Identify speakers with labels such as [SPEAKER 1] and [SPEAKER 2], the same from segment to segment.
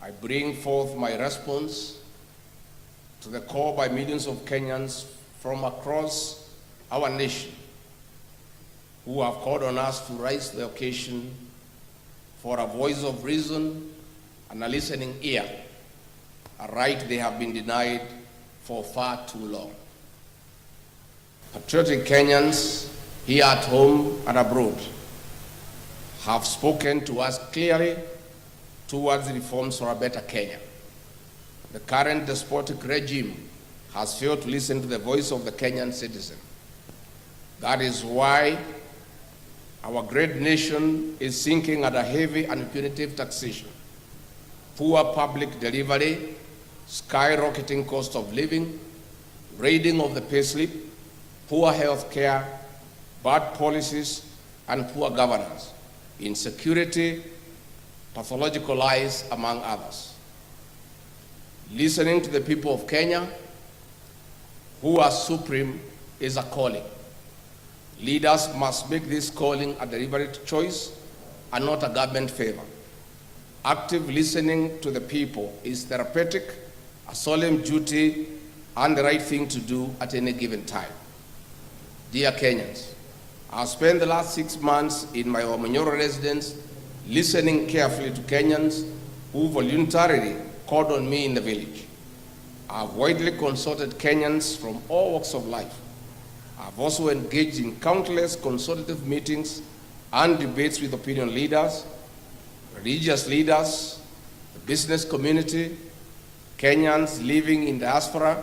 [SPEAKER 1] I bring forth my response to the call by millions of Kenyans from across our nation who have called on us to rise to the occasion for a voice of reason and a listening ear, a right they have been denied for far too long. Patriotic Kenyans here at home and abroad have spoken to us clearly towards reforms for a better Kenya. The current despotic regime has failed to listen to the voice of the Kenyan citizen. That is why our great nation is sinking under heavy and punitive taxation, poor public delivery, skyrocketing cost of living, raiding of the payslip, poor health care, bad policies, and poor governance, insecurity, pathological lies, among others. Listening to the people of Kenya, who are supreme, is a calling. Leaders must make this calling a deliberate choice and not a government favor. Active listening to the people is therapeutic, a solemn duty, and the right thing to do at any given time. Dear Kenyans, I've spent the last 6 months in my Omanyoro residence listening carefully to Kenyans who voluntarily called on me in the village. I've widely consulted Kenyans from all walks of life. I've also engaged in countless consultative meetings and debates with opinion leaders, religious leaders, the business community, Kenyans living in diaspora,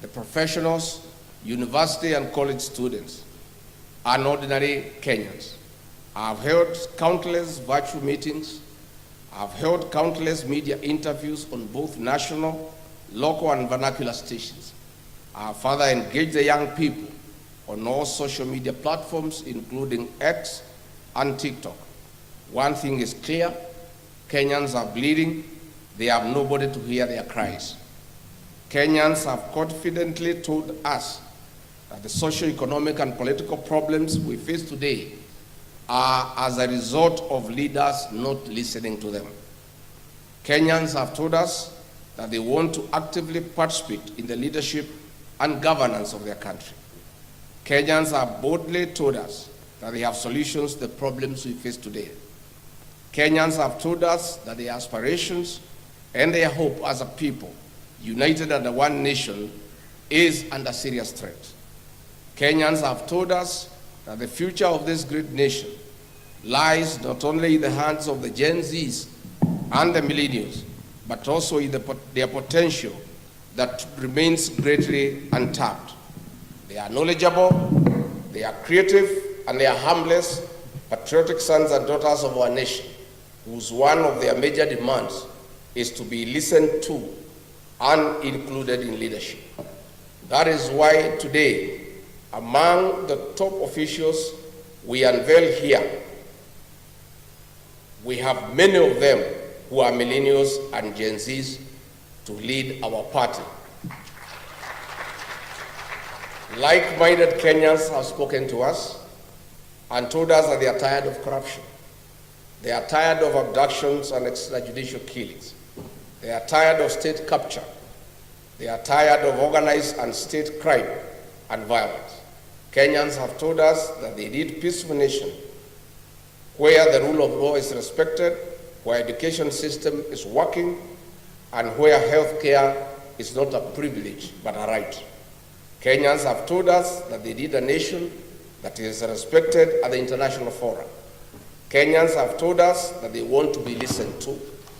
[SPEAKER 1] the professionals, university and college students, and ordinary Kenyans. I've held countless virtual meetings. I've held countless media interviews on both national, local, and vernacular stations. I've further engaged the young people on all social media platforms, including X and TikTok. One thing is clear: Kenyans are bleeding. They have nobody to hear their cries. Kenyans have confidently told us that the socio-economic and political problems we face today are as a result of leaders not listening to them. Kenyans have told us that they want to actively participate in the leadership and governance of their country. Kenyans have boldly told us that they have solutions to the problems we face today. Kenyans have told us that their aspirations and their hope as a people, united under one nation, is under serious threat. Kenyans have told us that the future of this great nation lies not only in the hands of the Gen Zs and the millennials, but also in their potential that remains greatly untapped. They are knowledgeable, they are creative, and they are harmless, patriotic sons and daughters of our nation, whose one of their major demands is to be listened to and included in leadership. That is why today, among the top officials we unveil here, we have many of them who are millennials and Gen Zs to lead our party. Like-minded Kenyans have spoken to us and told us that they are tired of corruption. They are tired of abductions and extrajudicial killings. They are tired of state capture. They are tired of organized and state crime and violence. Kenyans have told us that they need a peaceful nation where the rule of law is respected, where education system is working, and where health care is not a privilege but a right. Kenyans have told us that they need a nation that is respected at the international forum. Kenyans have told us that they want to be listened to.